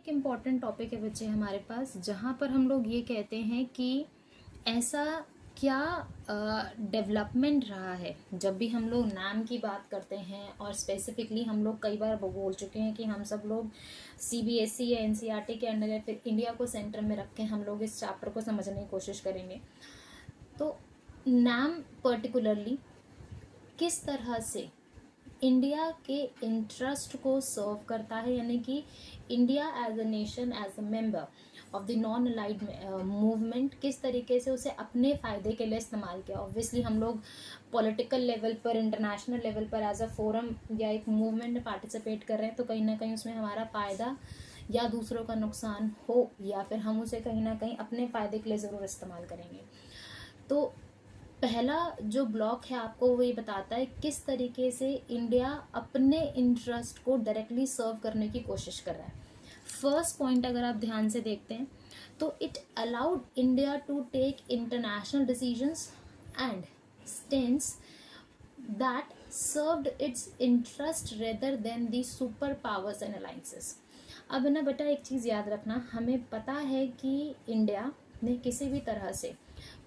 एक important topic है बच्चे हमारे पास, जहाँ पर हम लोग ये कहते हैं कि ऐसा क्या डेवलपमेंट रहा है। जब भी हम लोग नाम की बात करते हैं, और स्पेसिफिकली हम लोग कई बार बोल चुके हैं कि हम सब लोग सीबीएसई या एनसीईआरटी के अंडर या फिर इंडिया को सेंटर में रख के हम लोग इस चैप्टर को समझने की कोशिश करेंगे। तो नाम पर्टिकुलरली किस तरह से इंडिया के इंटरेस्ट को सर्व करता है, यानी कि India as a nation, as a member of the non aligned movement किस तरीके से उसे अपने फ़ायदे के लिए इस्तेमाल किया। ऑब्वियसली हम लोग पॉलिटिकल लेवल पर, इंटरनेशनल लेवल पर एज अ फोरम या एक मूवमेंट में पार्टिसिपेट कर रहे हैं, तो कहीं ना कहीं उसमें हमारा फ़ायदा या दूसरों का नुकसान हो, या फिर हम उसे कहीं ना कहीं अपने फ़ायदे के लिए ज़रूर इस्तेमाल करेंगे। तो पहला जो ब्लॉक है आपको वो ये बताता है किस तरीके से इंडिया अपने इंटरेस्ट को डायरेक्टली सर्व करने की कोशिश कर रहा है। फर्स्ट पॉइंट अगर आप ध्यान से देखते हैं तो it allowed India to take international decisions and stances that served its interest rather than the super powers and alliances. अब ना बेटा एक चीज़ याद रखना, हमें पता है कि इंडिया ने किसी भी तरह से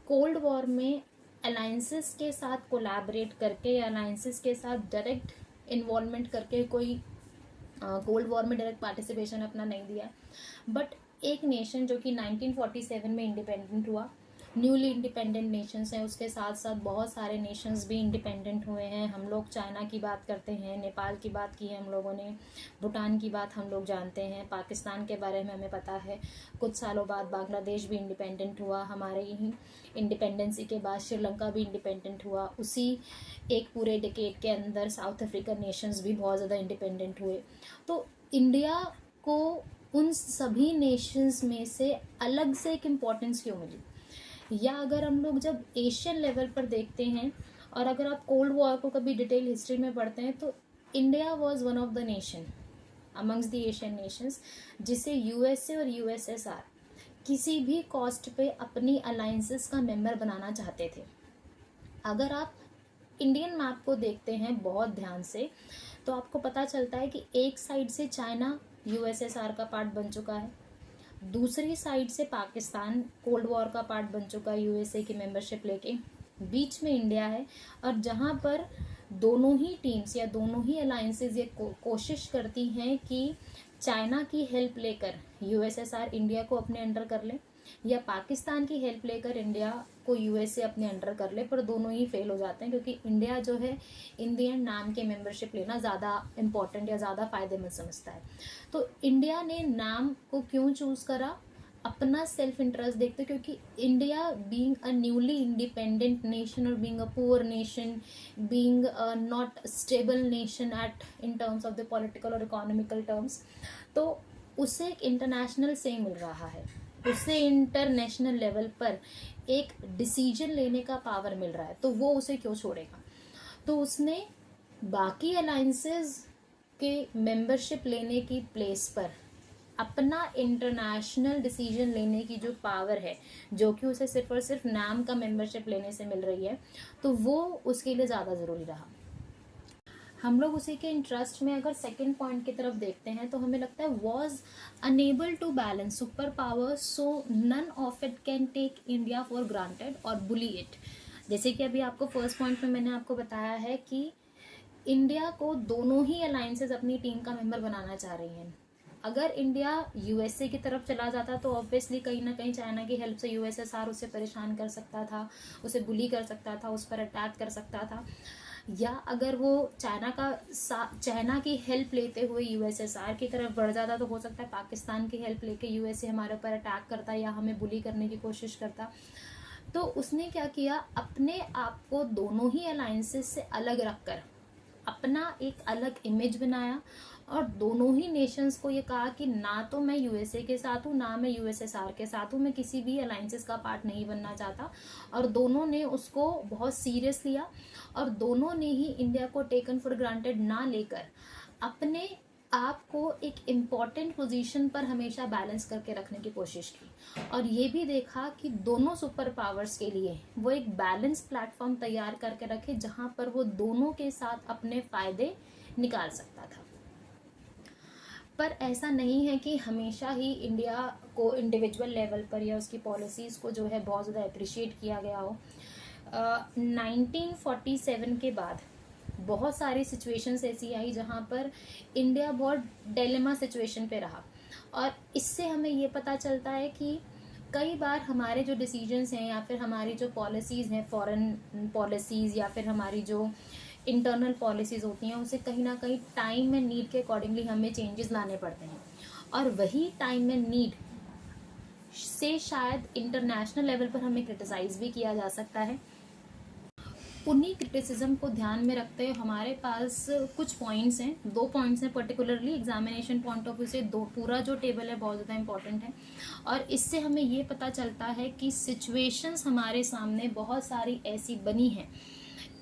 कोल्ड वॉर में अलायंसेस के साथ कोलैबोरेट करके या अलायंसेस के साथ डायरेक्ट इन्वॉल्वमेंट करके कोई कोल्ड वॉर में डायरेक्ट पार्टिसिपेशन अपना नहीं दिया। बट एक नेशन जो कि 1947 में इंडिपेंडेंट हुआ, न्यूली इंडिपेंडेंट नेशंस हैं, उसके साथ साथ बहुत सारे नेशंस भी इंडिपेंडेंट हुए हैं। हम लोग चाइना की बात करते हैं, नेपाल की बात की है हम लोगों ने, भूटान की बात हम लोग जानते हैं, पाकिस्तान के बारे में हमें पता है। कुछ सालों बाद बांग्लादेश भी इंडिपेंडेंट हुआ, हमारे ही इंडिपेंडेंसी के बाद श्रीलंका भी इंडिपेंडेंट हुआ। उसी एक पूरे डिकेड के अंदर साउथ अफ्रीकन नेशंस भी बहुत ज़्यादा इंडिपेंडेंट हुए। तो इंडिया को उन सभी नेशंस में से अलग से एक इम्पोर्टेंस क्यों मिली? या अगर हम लोग जब एशियन लेवल पर देखते हैं, और अगर आप कोल्ड वॉर को कभी डिटेल हिस्ट्री में पढ़ते हैं, तो India was one of the nation amongst the Asian Nations जिसे यूएसए और यूएसएसआर किसी भी कॉस्ट पे अपनी अलायंसेस का मेंबर बनाना चाहते थे। अगर आप इंडियन मैप को देखते हैं बहुत ध्यान से, तो आपको पता चलता है कि एक साइड से चाइना यूएसएसआर का पार्ट बन चुका है, दूसरी साइड से पाकिस्तान कोल्ड वॉर का पार्ट बन चुका है यूएसए की मेंबरशिप लेके, बीच में इंडिया है। और जहां पर दोनों ही टीम्स या दोनों ही अलायंसेज ये कोशिश करती हैं कि चाइना की हेल्प लेकर यूएसएसआर इंडिया को अपने अंडर कर ले, या पाकिस्तान की हेल्प लेकर इंडिया को यूएसए अपने अंडर कर ले, पर दोनों ही फेल हो जाते हैं, क्योंकि इंडिया जो है इंडियन नाम के मेंबरशिप लेना ज़्यादा इम्पॉर्टेंट या ज़्यादा फायदेमंद समझता है। तो इंडिया ने नाम को क्यों चूज़ करा? अपना सेल्फ इंटरेस्ट देखते, क्योंकि India being a newly independent nation और being a poor nation, being a not stable nation at in terms of the political और इकोनॉमिकल टर्म्स, तो उसे एक इंटरनेशनल से मिल रहा है, उसे इंटरनेशनल लेवल पर एक डिसीजन लेने का पावर मिल रहा है, तो वो उसे क्यों छोड़ेगा? तो उसने बाकी अलायंसेस के मेंबरशिप लेने की प्लेस पर अपना इंटरनेशनल डिसीजन लेने की जो पावर है, जो कि उसे सिर्फ और सिर्फ नाम का मेंबरशिप लेने से मिल रही है, तो वो उसके लिए ज़्यादा ज़रूरी रहा। हम लोग उसी के इंटरेस्ट में अगर सेकंड पॉइंट की तरफ देखते हैं, तो हमें लगता है was enable to balance super power, so none of it can take India for granted और बुली इट। जैसे कि अभी आपको फर्स्ट पॉइंट में मैंने आपको बताया है कि इंडिया को दोनों ही अलायंसेस अपनी टीम का मेंबर बनाना चाह रही हैं। अगर इंडिया यूएसए की तरफ चला जाता तो ऑब्वियसली कहीं ना कहीं चाइना की हेल्प से यूएसएसआर उसे परेशान कर सकता था, उसे बुली कर सकता था, उस पर अटैक कर सकता था। या अगर वो चाइना की हेल्प लेते हुए यूएसएसआर की तरफ बढ़ जाता, तो हो सकता है पाकिस्तान की हेल्प लेके यूएसए हमारे ऊपर अटैक करता या हमें बुली करने की कोशिश करता। तो उसने क्या किया, अपने आप को दोनों ही अलायंसेस से अलग रखकर अपना एक अलग इमेज बनाया, और दोनों ही नेशंस को ये कहा कि ना तो मैं यूएसए के साथ हूँ, ना मैं यूएसएसआर के साथ हूँ, मैं किसी भी अलायंसेस का पार्ट नहीं बनना चाहता। और दोनों ने उसको बहुत सीरियस लिया, और दोनों ने ही इंडिया को टेकन फॉर ग्रांटेड ना लेकर अपने आप को एक इम्पॉर्टेंट पोजीशन पर हमेशा बैलेंस करके रखने की कोशिश की, और ये भी देखा कि दोनों सुपर पावर्स के लिए वो एक बैलेंस प्लेटफॉर्म तैयार करके रखे, जहाँ पर वो दोनों के साथ अपने फायदे निकाल सकता था। पर ऐसा नहीं है कि हमेशा ही इंडिया को इंडिविजुअल लेवल पर या उसकी पॉलिसीज़ को जो है बहुत ज़्यादा अप्रिशिएट किया गया हो। 1947 के बाद बहुत सारी सिचुएशंस ऐसी आई जहाँ पर इंडिया बहुत डिलेमा सिचुएशन पे रहा, और इससे हमें ये पता चलता है कि कई बार हमारे जो डिसीजंस हैं या फिर हमारी जो पॉलिसीज़ हैं, फॉरेन पॉलिसीज़ या फिर हमारी जो इंटरनल पॉलिसीज़ होती हैं, उसे कहीं ना कहीं टाइम एंड नीड के अकॉर्डिंगली हमें चेंजेस लाने पड़ते हैं। और वही टाइम एंड नीड से शायद इंटरनेशनल लेवल पर हमें क्रिटिसाइज़ भी किया जा सकता है। उन्हीं क्रिटिसिज्म को ध्यान में रखते हुए हमारे पास कुछ पॉइंट्स हैं, 2 पॉइंट्स हैं particularly examination point of view से। पूरा जो टेबल है बहुत ज़्यादा इंपॉर्टेंट है, और इससे हमें ये पता चलता है कि सिचुएशंस हमारे सामने बहुत सारी ऐसी बनी हैं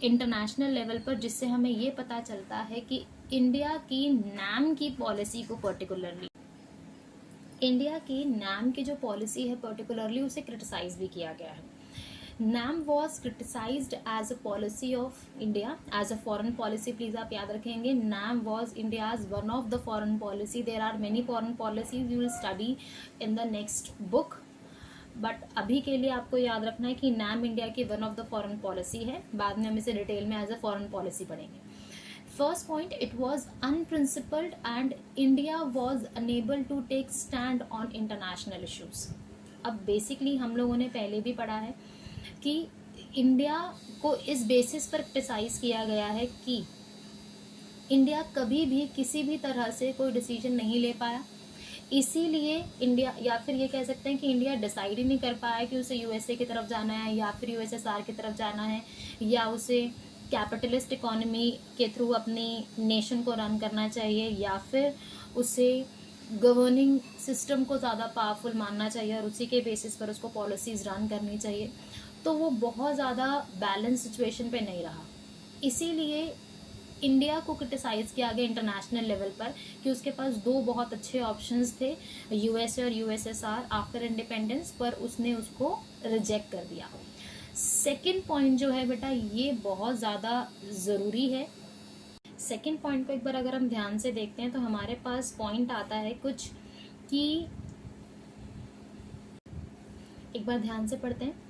इंटरनेशनल लेवल पर, जिससे हमें ये पता चलता है कि इंडिया की नाम की पॉलिसी को पर्टिकुलरली, इंडिया की नाम की जो पॉलिसी है पर्टिकुलरली उसे क्रिटिसाइज भी किया गया है। NAM was criticized as a policy of India, as a foreign policy. Please आप याद रखेंगे, NAM was India's one of the foreign policy. There are many foreign policies you will study in the next book, but अभी के लिए आपको याद रखना है कि NAM इंडिया की one of the foreign policy है। बाद में हम इसे डिटेल में एज अ फॉरेन पॉलिसी पढ़ेंगे। First point, it was unprincipled and India was enable to take stand on international issues. अब बेसिकली हम लोगों ने पहले भी पढ़ा है कि इंडिया को इस बेसिस पर क्रिटिसाइज किया गया है कि इंडिया कभी भी किसी भी तरह से कोई डिसीजन नहीं ले पाया, इसीलिए इंडिया, या फिर ये कह सकते हैं कि इंडिया डिसाइड ही नहीं कर पाया कि उसे यूएसए की तरफ जाना है या फिर यूएसएसआर की तरफ जाना है, या उसे कैपिटलिस्ट इकोनॉमी के थ्रू अपनी नेशन को रन करना चाहिए, या फिर उसे गवर्निंग सिस्टम को ज़्यादा पावरफुल मानना चाहिए और उसी के बेसिस पर उसको पॉलिसीज़ रन करनी चाहिए। तो वो बहुत ज़्यादा बैलेंस सिचुएशन पे नहीं रहा, इसीलिए इंडिया को क्रिटिसाइज़ किया गया इंटरनेशनल लेवल पर कि उसके पास 2 बहुत अच्छे ऑप्शंस थे, यूएसए और यूएसएसआर आफ्टर इंडिपेंडेंस, पर उसने उसको रिजेक्ट कर दिया। सेकंड पॉइंट जो है बेटा, ये बहुत ज़्यादा ज़रूरी है। सेकंड पॉइंट को एक बार अगर हम ध्यान से देखते हैं तो हमारे पास पॉइंट आता है कुछ कि, एक बार ध्यान से पढ़ते हैं।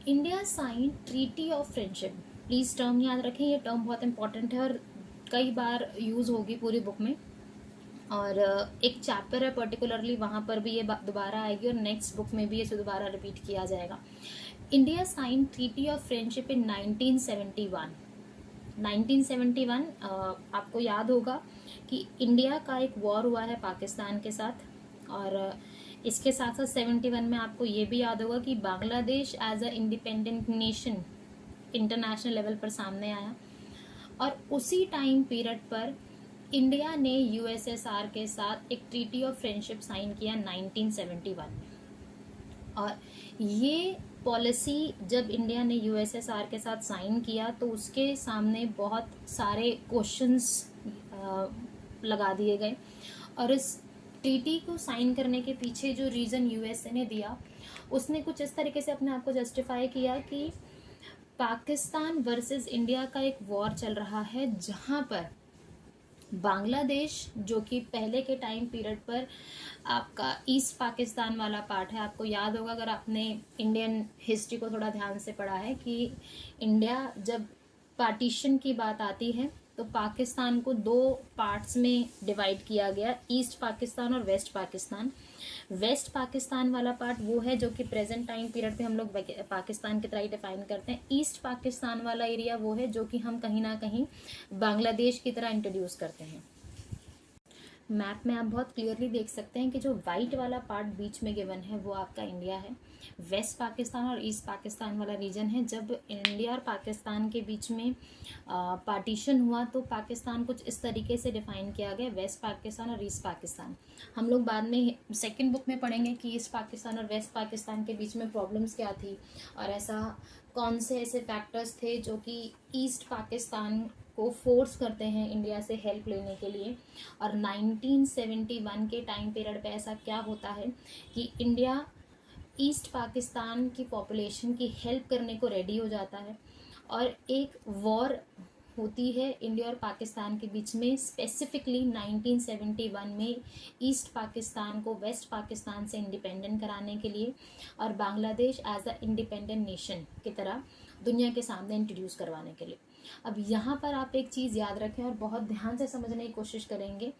India sign treaty of friendship. Please term याद रखें, ये टर्म बहुत इंपॉर्टेंट है और कई बार यूज़ होगी पूरी बुक में, और एक चैप्टर है पर्टिकुलरली वहाँ पर भी ये दोबारा आएगी और नेक्स्ट बुक में भी इसे दोबारा रिपीट किया जाएगा। India sign treaty of friendship in 1971। 1971 आपको याद होगा कि इंडिया का एक वॉर हुआ है पाकिस्तान के साथ, और इसके साथ साथ 71 में आपको ये भी याद होगा कि Bangladesh as a independent nation international level पर सामने आया, और उसी टाइम पीरियड पर इंडिया ने यूएसएसआर के साथ एक ट्रीटी ऑफ फ्रेंडशिप साइन किया 1971 में। और ये पॉलिसी जब इंडिया ने यूएसएसआर के साथ साइन किया तो उसके सामने बहुत सारे क्वेश्चंस लगा दिए गए, और इस ट्रीटी को साइन करने के पीछे जो रीज़न यूएसए ने दिया, उसने कुछ इस तरीके से अपने आप को जस्टिफाई किया कि पाकिस्तान वर्सेस इंडिया का एक वॉर चल रहा है, जहां पर बांग्लादेश, जो कि पहले के टाइम पीरियड पर आपका ईस्ट पाकिस्तान वाला पार्ट है, आपको याद होगा अगर आपने इंडियन हिस्ट्री को थोड़ा ध्यान से पढ़ा है कि इंडिया जब पार्टीशन की बात आती है तो पाकिस्तान को 2 पार्ट्स में डिवाइड किया गया, ईस्ट पाकिस्तान और वेस्ट पाकिस्तान। वेस्ट पाकिस्तान वाला पार्ट वो है जो कि प्रेजेंट टाइम पीरियड पे हम लोग पाकिस्तान की तरह डिफाइन करते हैं। ईस्ट पाकिस्तान वाला एरिया वो है जो कि हम कहीं ना कहीं बांग्लादेश की तरह इंट्रोड्यूस करते हैं। मैप में आप बहुत क्लियरली देख सकते हैं कि जो वाइट वाला पार्ट बीच में गिवन है वो आपका इंडिया है। वेस्ट पाकिस्तान और ईस्ट पाकिस्तान वाला रीजन है। जब इंडिया और पाकिस्तान के बीच में पार्टीशन हुआ तो पाकिस्तान कुछ इस तरीके से डिफाइन किया गया, वेस्ट पाकिस्तान और ईस्ट पाकिस्तान। हम लोग बाद में सेकंड बुक में पढ़ेंगे कि ईस्ट पाकिस्तान और वेस्ट पाकिस्तान के बीच में प्रॉब्लम्स क्या थी और ऐसा कौन से ऐसे फैक्टर्स थे जो कि ईस्ट पाकिस्तान को फोर्स करते हैं इंडिया से हेल्प लेने के लिए। और 1971 के टाइम पीरियड पे ऐसा क्या होता है कि इंडिया ईस्ट पाकिस्तान की पॉपुलेशन की हेल्प करने को रेडी हो जाता है और एक वॉर होती है इंडिया और पाकिस्तान के बीच में, स्पेसिफिकली 1971 में ईस्ट पाकिस्तान को वेस्ट पाकिस्तान से इंडिपेंडेंट कराने के लिए और Bangladesh as a independent nation की तरह दुनिया के सामने इंट्रोड्यूस करवाने के लिए। अब यहाँ पर आप एक चीज़ याद रखें और बहुत ध्यान से समझने की कोशिश करेंगे।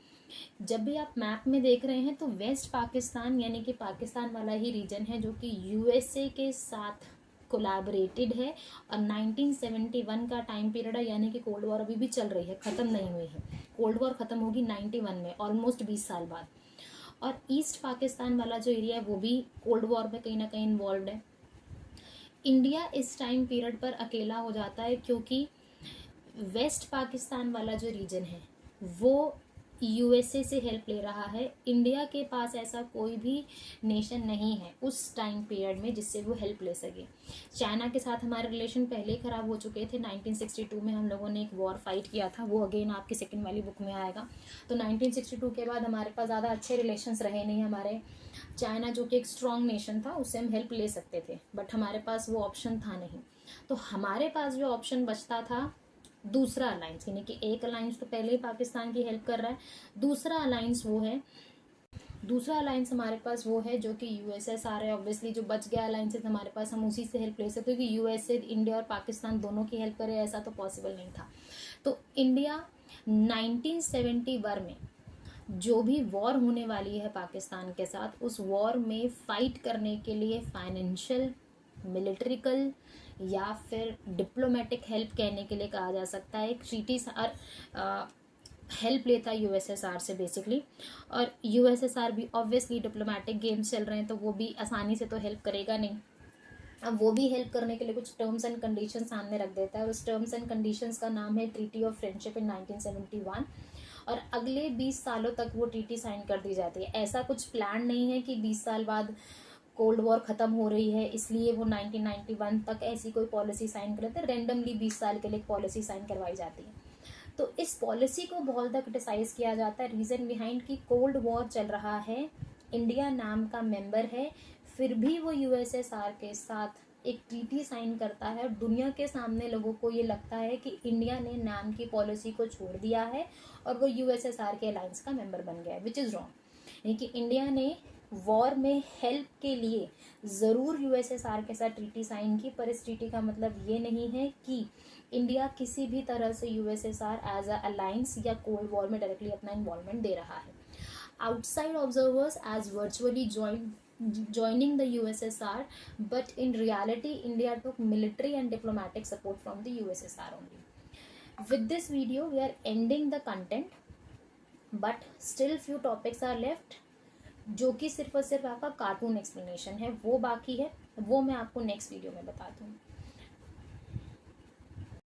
जब भी आप मैप में देख रहे हैं तो वेस्ट पाकिस्तान यानी कि पाकिस्तान वाला ही रीजन है जो कि यूएसए के साथ कोलैबोरेटेड है और 1971 का टाइम पीरियड है, यानी कि कोल्ड वॉर अभी भी चल रही है, ख़त्म नहीं हुई है। कोल्ड वॉर ख़त्म होगी 91 में, ऑलमोस्ट 20 साल बाद। और ईस्ट पाकिस्तान वाला जो एरिया है वो भी कोल्ड वॉर में कहीं ना कहीं इन्वॉल्व है। इंडिया इस टाइम पीरियड पर अकेला हो जाता है क्योंकि वेस्ट पाकिस्तान वाला जो रीजन है वो यूएसए से हेल्प ले रहा है। इंडिया के पास ऐसा कोई भी नेशन नहीं है उस टाइम पीरियड में जिससे वो हेल्प ले सके। चाइना के साथ हमारे रिलेशन पहले ही ख़राब हो चुके थे। 1962 में हम लोगों ने एक वॉर फाइट किया था, वो अगेन आपकी सेकंड वाली बुक में आएगा। तो 1962 के बाद हमारे पास ज़्यादा अच्छे रिलेशंस रहे नहीं हमारे। चाइना जो कि एक स्ट्रॉन्ग नेशन था उससे हम हेल्प ले सकते थे, बट हमारे पास वो ऑप्शन था नहीं। तो हमारे पास जो ऑप्शन बचता था दूसरा अलायंस, यानी कि एक अलायंस तो पहले ही पाकिस्तान की हेल्प कर रहा है, दूसरा अलायंस हमारे पास वो है जो कि यूएसएसआर है। ऑब्वियसली जो बच गया अलायंसेस हमारे पास, हम उसी से हेल्प ले सकते, क्योंकि यूएसए इंडिया और पाकिस्तान दोनों की हेल्प करे ऐसा तो पॉसिबल नहीं था। तो इंडिया 1971 में जो भी वॉर होने वाली है पाकिस्तान के साथ, उस वॉर में फाइट करने के लिए फाइनेंशियल, मिलिट्रिकल या फिर डिप्लोमेटिक हेल्प कहने के लिए कहा जा सकता है, एक ट्रीटी हेल्प लेता है यूएसएसआर से बेसिकली। और यूएसएसआर भी ऑब्वियसली डिप्लोमेटिक गेम्स चल रहे हैं तो वो भी आसानी से तो हेल्प करेगा नहीं। अब वो भी हेल्प करने के लिए कुछ टर्म्स एंड कंडीशन सामने रख देता है। उस टर्म्स एंड कंडीशंस का नाम है ट्रीटी ऑफ फ्रेंडशिप इन 1971 और अगले 20 सालों तक वो ट्रीटी साइन कर दी जाती है। ऐसा कुछ प्लान नहीं है कि 20 साल बाद कोल्ड वॉर ख़त्म हो रही है इसलिए वो 1991 तक ऐसी कोई पॉलिसी साइन कर लेते हैं। रेंडमली 20 साल के लिए पॉलिसी साइन करवाई जाती है। तो इस पॉलिसी को बहुत ज़्यादा क्रिटिसाइज किया जाता है। रीज़न बिहाइंड कि कोल्ड वॉर चल रहा है, इंडिया नाम का मेंबर है, फिर भी वो यूएसएसआर के साथ एक ट्रीटी साइन करता है और दुनिया के सामने लोगों को ये लगता है कि इंडिया ने नाम की पॉलिसी को छोड़ दिया है और वो यूएसएसआर के अलायंस का मेंबर बन गया है, विच इज़ रॉन्ग। यानी कि इंडिया ने वॉर में हेल्प के लिए ज़रूर यूएसएसआर के साथ ट्रीटी साइन की, पर इस ट्रीटी का मतलब ये नहीं है कि इंडिया किसी भी तरह से यूएसएसआर एज अ अलायंस या कोल्ड वॉर में डायरेक्टली अपना इन्वॉल्वमेंट दे रहा है। Outside observers as virtually joining the USSR, but in reality India took military and diplomatic support from the USSR only. With this video we are ending the content, but still few topics are left जो कि सिर्फ और सिर्फ आपका cartoon explanation है, वो बाकी है, वो मैं आपको नेक्स्ट वीडियो में बता दूँ।